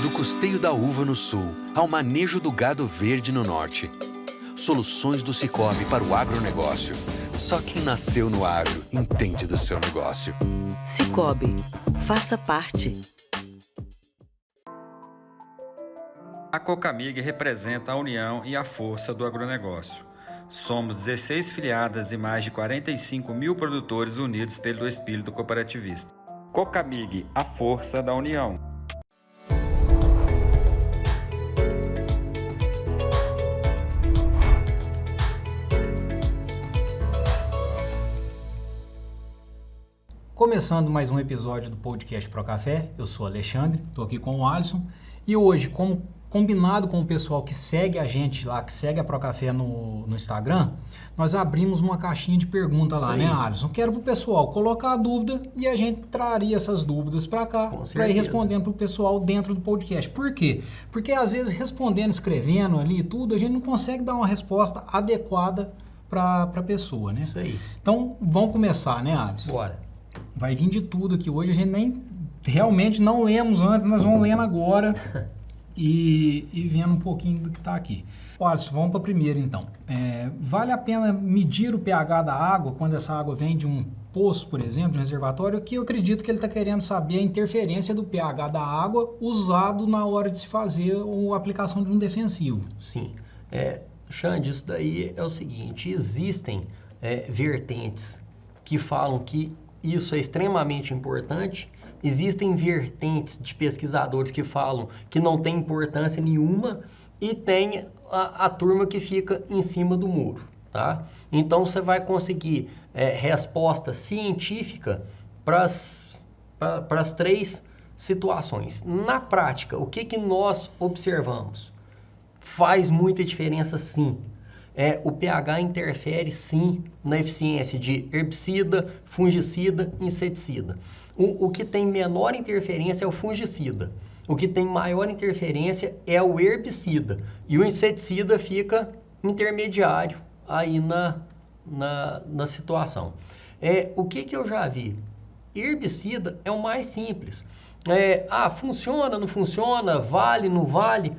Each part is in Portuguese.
Do custeio da uva no sul ao manejo do gado verde no norte. Soluções do Sicoob para o agronegócio. Só quem nasceu no agro entende do seu negócio. Sicoob, faça parte. A Cocamig representa a união e a força do agronegócio. Somos 16 filiadas e mais de 45 mil produtores unidos pelo espírito cooperativista. Cocamig, a força da união. Começando mais um episódio do podcast Pro Café, eu sou Alexandre, estou aqui com o Alisson e hoje, como combinado com o pessoal que segue a gente lá, que segue a Pro Café no Instagram, nós abrimos uma caixinha de pergunta lá, né, Alisson? Quero pro pessoal colocar a dúvida e a gente traria essas dúvidas para cá, para ir respondendo pro pessoal dentro do podcast. Por quê? Porque às vezes respondendo, escrevendo ali e tudo, a gente não consegue dar uma resposta adequada para a pessoa, né? Isso aí. Então, vamos começar, né, Alisson? Bora. Vai vir de tudo aqui. Hoje a gente nem realmente não lemos antes, nós vamos lendo agora e vendo um pouquinho do que está aqui. Alisson, vamos para a primeira então. Vale a pena medir o pH da água quando essa água vem de um poço, por exemplo, de um reservatório? Que eu acredito que ele está querendo saber a interferência do pH da água usado na hora de se fazer a aplicação de um defensivo. Sim. Xande, isso daí é o seguinte, existem vertentes que falam que isso é extremamente importante. Existem vertentes de pesquisadores que falam que não tem importância nenhuma e tem a turma que fica em cima do muro, tá? Então, você vai conseguir resposta científica para as três situações. Na prática, o que nós observamos? Faz muita diferença, sim. O pH interfere, sim, na eficiência de herbicida, fungicida, inseticida. O que tem menor interferência é o fungicida. O que tem maior interferência é o herbicida. E o inseticida fica intermediário aí na situação. O que eu já vi? Herbicida é o mais simples. Funciona, não funciona, vale, não vale.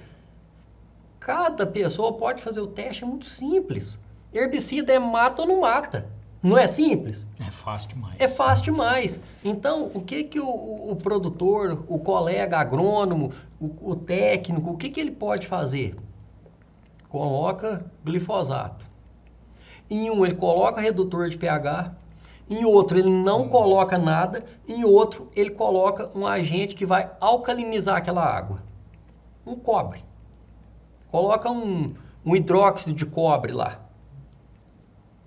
Cada pessoa pode fazer o teste, é muito simples. Herbicida mata ou não mata. Não é simples? É fácil demais. É fácil demais. Então, o que o produtor, o colega agrônomo, o técnico, o que ele pode fazer? Coloca glifosato. Em um, ele coloca redutor de pH. Em outro, ele não coloca nada. Em outro, ele coloca um agente que vai alcalinizar aquela água. Um cobre. Coloca um hidróxido de cobre lá.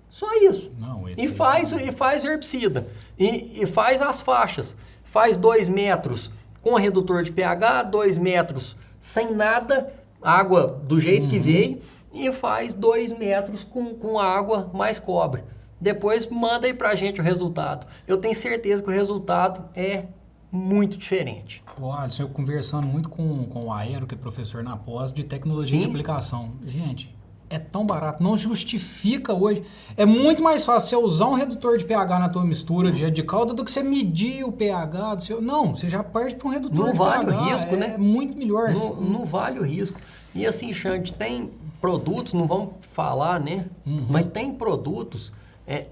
Só isso. E faz o herbicida. E faz as faixas. Faz 2 metros com redutor de pH, 2 metros sem nada, água do jeito que veio, e faz 2 metros com água mais cobre. Depois manda aí pra gente o resultado. Eu tenho certeza que o resultado é muito diferente. Alisson, eu conversando muito com o Aero, que é professor na pós de tecnologia de aplicação. Gente, é tão barato, não justifica hoje. É muito mais fácil você usar um redutor de pH na tua mistura de calda do que você medir o pH do seu... Não, você já parte para um redutor de pH. Não vale o risco, né? É muito melhor. Não vale o risco. E assim, Xande, tem produtos, não vamos falar, né? Mas tem produtos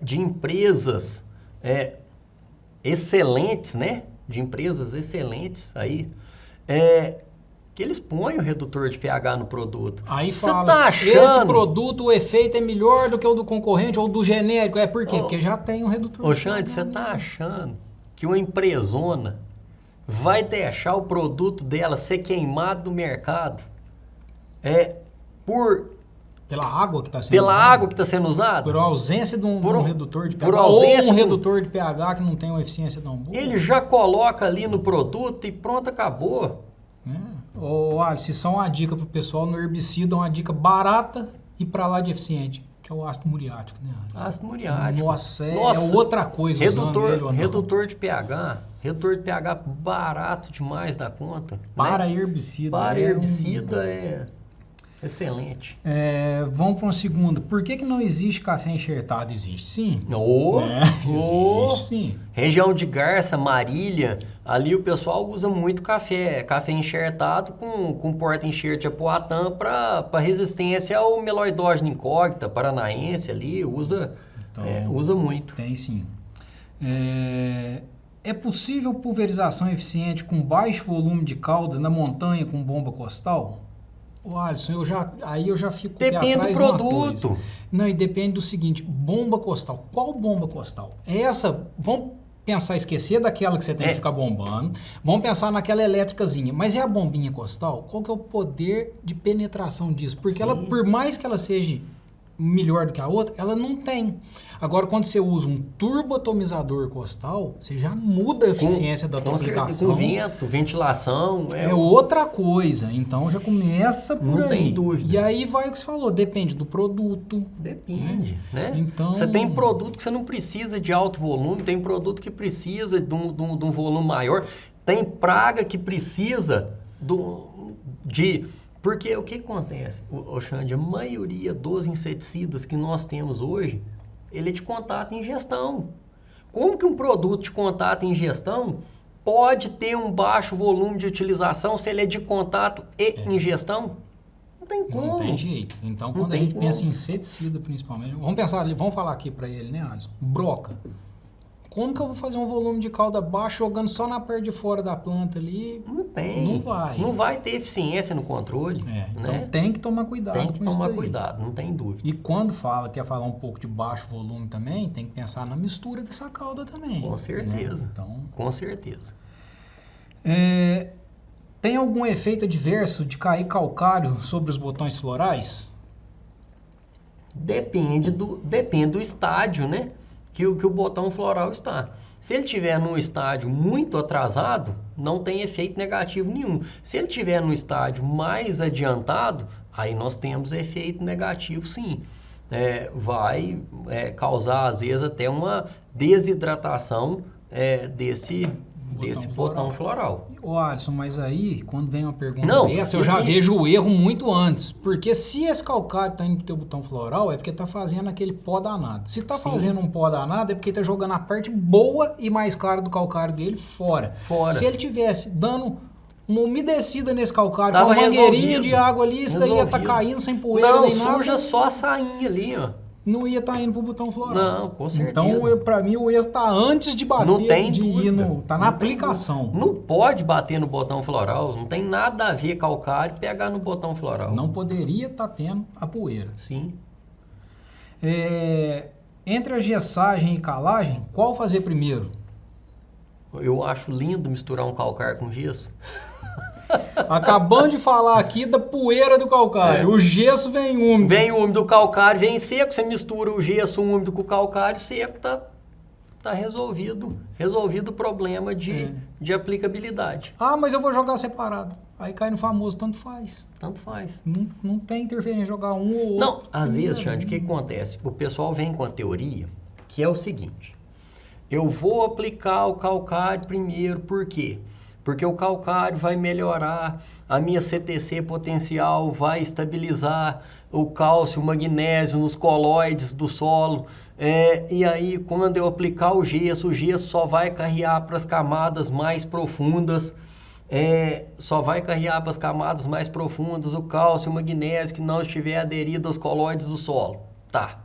de empresas excelentes, né? De empresas excelentes aí, que eles põem o redutor de pH no produto. Aí você fala, tá achando... esse produto, o efeito é melhor do que o do concorrente ou do genérico. Por quê? Porque já tem um redutor de pH. Xande, você tá achando que uma empresona vai deixar o produto dela ser queimado no mercado pela água que está sendo Pela usada? água que está sendo usada? Por ausência de um redutor de pH. Por ausência ou um redutor de pH que não tem uma eficiência tão boa. Ele já coloca ali no produto e pronto, acabou. Alisson, isso é uma dica para o pessoal no herbicida, uma dica barata e para lá de eficiente, que é o ácido muriático, né, Alisson? Ácido muriático. Nossa, é outra coisa redutor de pH. Redutor de pH barato demais da conta. Para né? herbicida. Para herbicida é excelente. Vamos para uma segunda. Por que não existe café enxertado? Existe sim. Existe sim. Região de Garça, Marília, Ali o pessoal usa muito café enxertado com porta-enxerto de Apoatã para resistência ao meloidógeno incógnita paranaense ali, usa muito. Tem sim. É possível pulverização eficiente com baixo volume de calda na montanha com bomba costal? Ô Alisson, eu já fico Depende do produto. Não, e depende do seguinte, bomba costal. Qual bomba costal? Vamos pensar, esquecer daquela que você tem que ficar bombando. Vamos pensar naquela elétricazinha. Mas é a bombinha costal? Qual que é o poder de penetração disso? Porque ela, por mais que ela seja melhor do que a outra, ela não tem. Agora, quando você usa um turboatomizador costal, você já muda a eficiência da tua aplicação. Com vento, ventilação. É outra coisa. Então, já começa por não aí. Tem dúvida. E aí vai o que você falou, depende do produto. Depende, né? Então, você tem produto que você não precisa de alto volume, tem produto que precisa de um volume maior, tem praga que precisa de... Porque o que acontece, Xande, a maioria dos inseticidas que nós temos hoje, ele é de contato e ingestão. Como que um produto de contato e ingestão pode ter um baixo volume de utilização se ele é de contato e ingestão? Não tem como. Não tem jeito. Então, quando a gente pensa em inseticida, principalmente, vamos falar aqui para ele, né, Alisson? Broca. Como que eu vou fazer um volume de calda baixo jogando só na parte de fora da planta ali? Não tem. Não vai. Não vai ter eficiência no controle. Então tem que tomar cuidado com isso. Tem que tomar cuidado, não tem dúvida. E quando quer falar um pouco de baixo volume também, tem que pensar na mistura dessa calda também. Com certeza. Né? Então, com certeza. Tem algum efeito adverso de cair calcário sobre os botões florais? Depende do estádio, né? Que o botão floral está. Se ele estiver num estádio muito atrasado, não tem efeito negativo nenhum. Se ele estiver num estádio mais adiantado, aí nós temos efeito negativo sim. Vai causar, às vezes, até uma desidratação desse botão floral. Ô Alisson, mas aí, quando vem uma pergunta dessa, eu já vejo o erro muito antes. Porque se esse calcário está indo pro teu botão floral, é porque está fazendo aquele pó danado. Se está fazendo um pó danado, é porque está jogando a parte boa e mais clara do calcário dele fora. Se ele tivesse dando uma umedecida nesse calcário, com uma mangueirinha de água ali, isso daí ia estar caindo sem poeira nem nada. Não, suja só a sainha ali, ó. Não ia estar indo pro botão floral. Não, com certeza. Então, para mim, o erro tá antes de bater, não tem dúvida. Tá na aplicação. Não pode bater no botão floral, não tem nada a ver calcário pegar no botão floral. Não poderia estar tendo a poeira. Sim. Entre a gessagem e calagem, qual fazer primeiro? Eu acho lindo misturar um calcário com gesso. Acabamos de falar aqui da poeira do calcário. O gesso vem úmido. Vem úmido, o calcário vem seco. Você mistura o gesso úmido com o calcário seco, tá resolvido. Resolvido o problema de aplicabilidade. Ah, mas eu vou jogar separado. Aí cai no famoso tanto faz. Tanto faz. Não tem interferência em jogar um ou outro. Não, às vezes, Xande, o que acontece? O pessoal vem com a teoria que é o seguinte. Eu vou aplicar o calcário primeiro, por quê? Porque o calcário vai melhorar, a minha CTC potencial vai estabilizar o cálcio, o magnésio nos colóides do solo. E aí, quando eu aplicar o gesso só vai carrear para as camadas mais profundas. Só vai carrear para as camadas mais profundas o cálcio, o magnésio que não estiver aderido aos colóides do solo. Tá.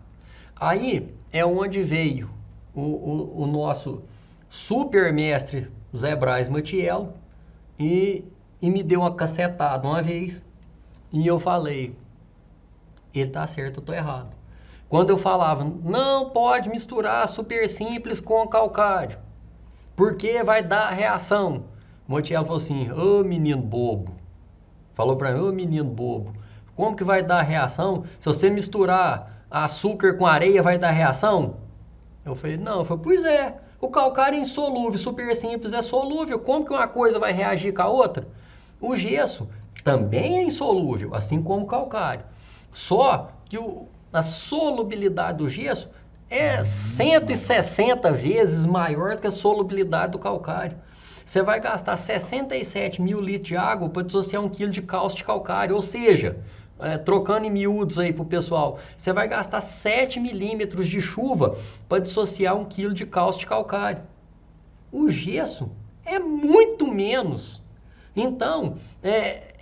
Aí é onde veio o nosso super mestre Zé Braz Matiello e me deu uma cacetada uma vez e eu falei, ele tá certo, eu tô errado. Quando eu falava, não pode misturar super simples com calcário, porque vai dar reação. O Matiello falou assim, ô menino bobo, falou pra mim, ô menino bobo, como que vai dar reação? Se você misturar açúcar com areia vai dar reação? Eu falei, pois é. O calcário é insolúvel, super simples é solúvel. Como que uma coisa vai reagir com a outra? O gesso também é insolúvel, assim como o calcário. Só que a solubilidade do gesso é 160 vezes maior do que a solubilidade do calcário. Você vai gastar 67 mil litros de água para dissociar 1 quilo de cálcio de calcário. Ou seja, trocando em miúdos aí pro pessoal, você vai gastar 7 milímetros de chuva para dissociar 1 quilo de cálcio de calcário. O gesso é muito menos. Então,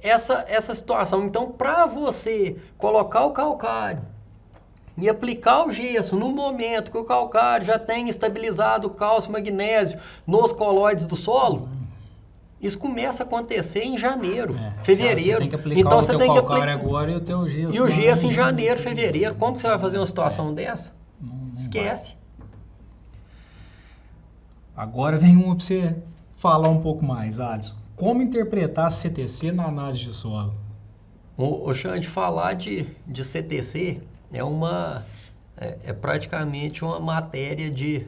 essa situação. Então, para você colocar o calcário e aplicar o gesso no momento que o calcário já tem estabilizado o cálcio e magnésio nos colóides do solo, isso começa a acontecer em janeiro, fevereiro. Você tem que aplicar então, o você teu tem que calcário agora e o teu gesso. E o gesso em janeiro, fevereiro. Como que você vai fazer uma situação dessa? Não Esquece. Agora vem uma para você falar um pouco mais, Alisson. Como interpretar CTC na análise de solo? O Xande, falar de CTC é praticamente uma matéria de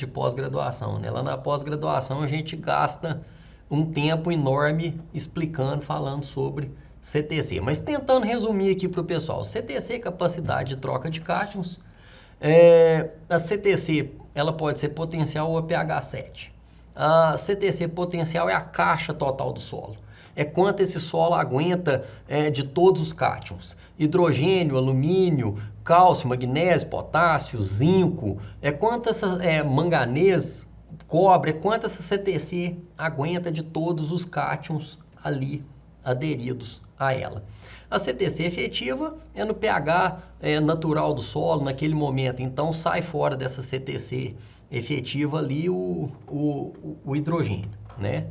pós-graduação, né? Lá na pós-graduação a gente gasta um tempo enorme explicando, falando sobre CTC. Mas tentando resumir aqui para o pessoal, CTC é capacidade de troca de cátions. A CTC ela pode ser potencial ou pH 7. A CTC potencial é a caixa total do solo. É quanto esse solo aguenta de todos os cátions. Hidrogênio, alumínio, cálcio, magnésio, potássio, zinco. É quanto essa manganês, cobre, é quanto essa CTC aguenta de todos os cátions ali aderidos a ela. A CTC efetiva é no pH natural do solo naquele momento. Então sai fora dessa CTC efetiva ali o hidrogênio, né?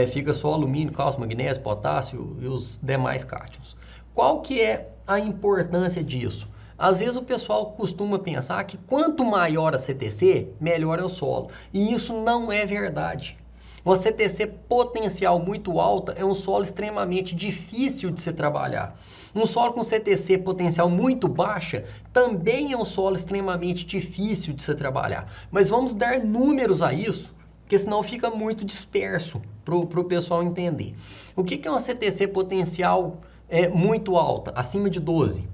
Fica só alumínio, cálcio, magnésio, potássio e os demais cátions. Qual que é a importância disso? Às vezes o pessoal costuma pensar que quanto maior a CTC, melhor é o solo. E isso não é verdade. Uma CTC potencial muito alta é um solo extremamente difícil de se trabalhar. Um solo com CTC potencial muito baixa também é um solo extremamente difícil de se trabalhar. Mas vamos dar números a isso, porque senão fica muito disperso para o pessoal entender. O que é uma CTC potencial muito alta, acima de 12?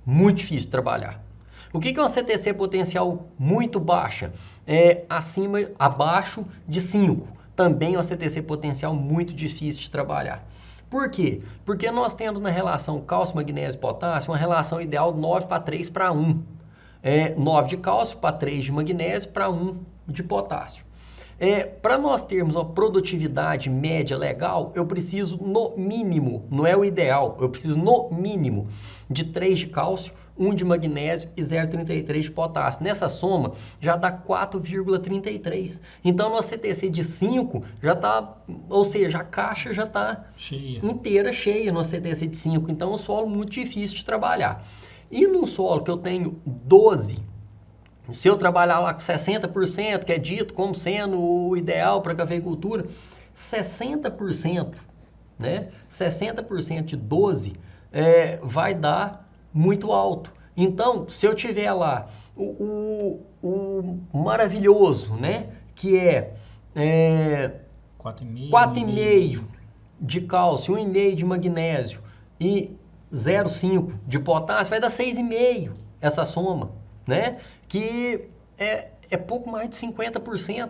Muito difícil de trabalhar. O que é uma CTC potencial muito baixa? Abaixo de 5. Também é uma CTC potencial muito difícil de trabalhar. Por quê? Porque nós temos na relação cálcio, magnésio e potássio uma relação ideal 9:3:1. 9 de cálcio para 3 de magnésio para 1 de potássio. Para nós termos uma produtividade média legal, eu preciso no mínimo, não é o ideal, eu preciso no mínimo de 3 de cálcio, 1 de magnésio e 0,33 de potássio. Nessa soma já dá 4,33. Então, no CTC de 5 já está, ou seja, a caixa já está inteira cheia no CTC de 5. Então, é um solo muito difícil de trabalhar. E num solo que eu tenho 12, se eu trabalhar lá com 60%, que é dito como sendo o ideal para a cafeicultura, 60%, né? 60% de 12 vai dar muito alto. Então, se eu tiver lá o maravilhoso, né? Que 4,5 de cálcio, 1,5 de magnésio e 0,5 de potássio, vai dar 6,5 essa soma, né? Que é pouco mais de 50%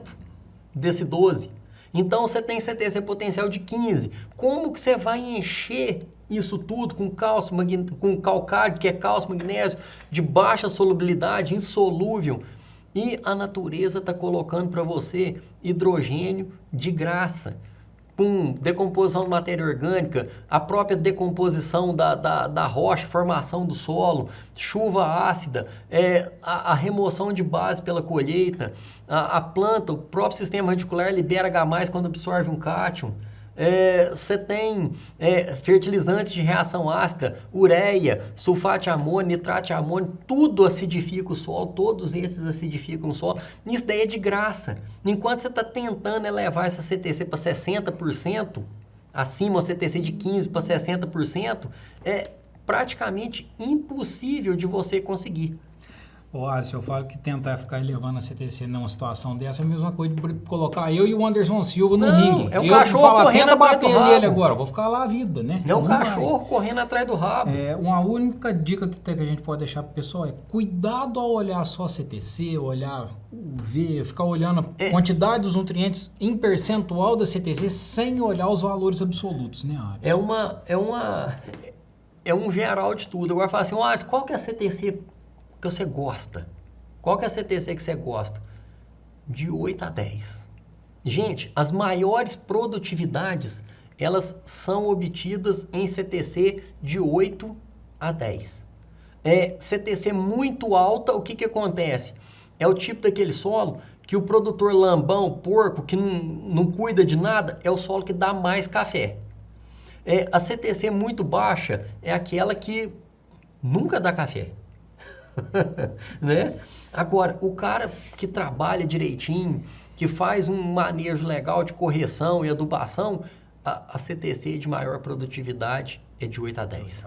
desse 12. Então, você tem CTC potencial de 15. Como que você vai encher isso tudo com cálcio, com calcário, que é cálcio, magnésio, de baixa solubilidade, insolúvel? E a natureza está colocando para você hidrogênio de graça, com decomposição de matéria orgânica, a própria decomposição da rocha, formação do solo, chuva ácida, a remoção de base pela colheita, a planta, o próprio sistema radicular libera H+, quando absorve um cátion. Você tem fertilizantes de reação ácida, ureia, sulfato de amônio, nitrato de amônio, tudo acidifica o solo, todos esses acidificam o solo. Isso daí é de graça. Enquanto você está tentando elevar essa CTC para 60%, acima o CTC de 15% para 60%, é praticamente impossível de você conseguir. Ô, Alisson, eu falo que tentar ficar elevando a CTC numa situação dessa é a mesma coisa de colocar eu e o Anderson Silva no ringue. É o cachorro correndo atrás do rabo. Nele agora, vou ficar lá a vida, né? É o cachorro correndo atrás do rabo. Uma única dica que a gente pode deixar pro pessoal é cuidado ao olhar só a CTC, olhar ver, ficar olhando a quantidade dos nutrientes em percentual da CTC sem olhar os valores absolutos, né, Alisson? É um geral de tudo. Agora fala assim, Alisson, qual que é a CTC que você gosta? Qual que é a CTC que você gosta? De 8 a 10. Gente, as maiores produtividades, elas são obtidas em CTC de 8 a 10. CTC muito alta, o que acontece? É o tipo daquele solo que o produtor lambão, porco, que não cuida de nada, é o solo que dá mais café. A CTC muito baixa é aquela que nunca dá café. Né? Agora, o cara que trabalha direitinho, que faz um manejo legal de correção e adubação, a CTC de maior produtividade é de 8 a 10.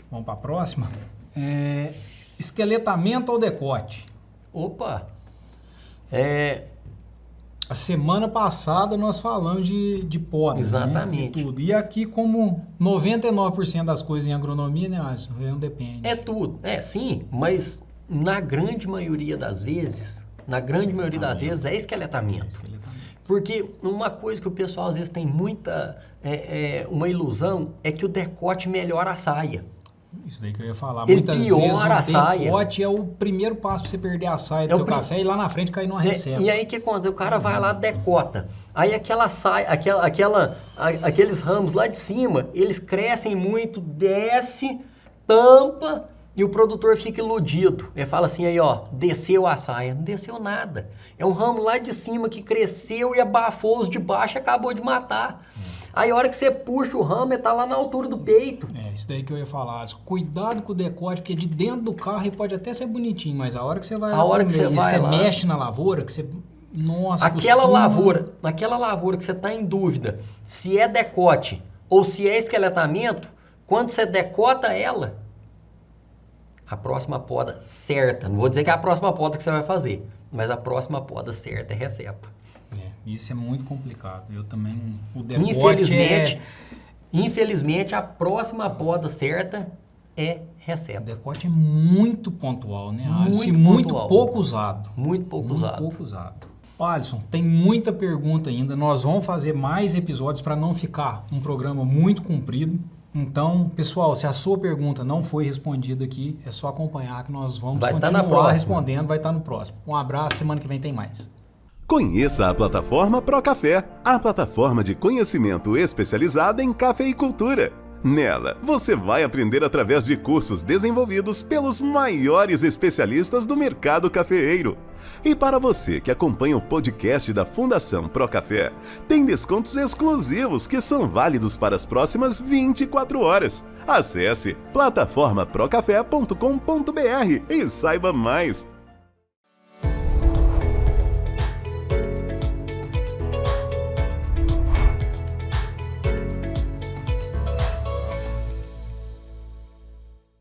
Vamos para a próxima. Esqueletamento ou decote? Opa! A semana passada nós falamos de podas, exatamente. Né? E tudo. E aqui, como 99% das coisas em agronomia, né, Alisson? Não depende. É tudo. Sim, mas na grande maioria das vezes, é esqueletamento. Porque uma coisa que o pessoal às vezes tem muita, uma ilusão, é que o decote melhora a saia. Isso daí que eu ia falar. Ele Muitas piora vezes a saia. O decote é o primeiro passo para você perder a saia do teu café e lá na frente cair numa receta. E aí o que acontece? O cara vai lá, decota. Aí aquela saia, aqueles ramos lá de cima, eles crescem muito, desce, tampa e o produtor fica iludido. Ele fala assim, aí ó, desceu a saia. Não desceu nada. É um ramo lá de cima que cresceu e abafou os de baixo e acabou de matar. Aí a hora que você puxa o ramo, ele tá lá na altura do peito. Isso daí que eu ia falar. Cuidado com o decote, porque de dentro do carro ele pode até ser bonitinho, mas a hora que você vai você mexe na lavoura, que você... Nossa, aquela lavoura que você tá em dúvida se é decote ou se é esqueletamento, quando você decota ela, a próxima poda certa, não vou dizer que é a próxima poda que você vai fazer, mas a próxima poda certa é recepa. Isso é muito complicado. Eu também... O decote Infelizmente, a próxima poda certa é recepa. O decote é muito pontual, né, Alisson? Muito pouco usado. Muito pouco usado. Alisson, tem muita pergunta ainda. Nós vamos fazer mais episódios para não ficar um programa muito comprido. Então, pessoal, se a sua pergunta não foi respondida aqui, é só acompanhar que nós vamos continuar respondendo. Vai estar no próximo. Um abraço, semana que vem tem mais. Conheça a plataforma Procafé, a plataforma de conhecimento especializada em cafeicultura. Nela, você vai aprender através de cursos desenvolvidos pelos maiores especialistas do mercado cafeeiro. E para você que acompanha o podcast da Fundação Procafé, tem descontos exclusivos que são válidos para as próximas 24 horas. Acesse plataformaprocafé.com.br e saiba mais.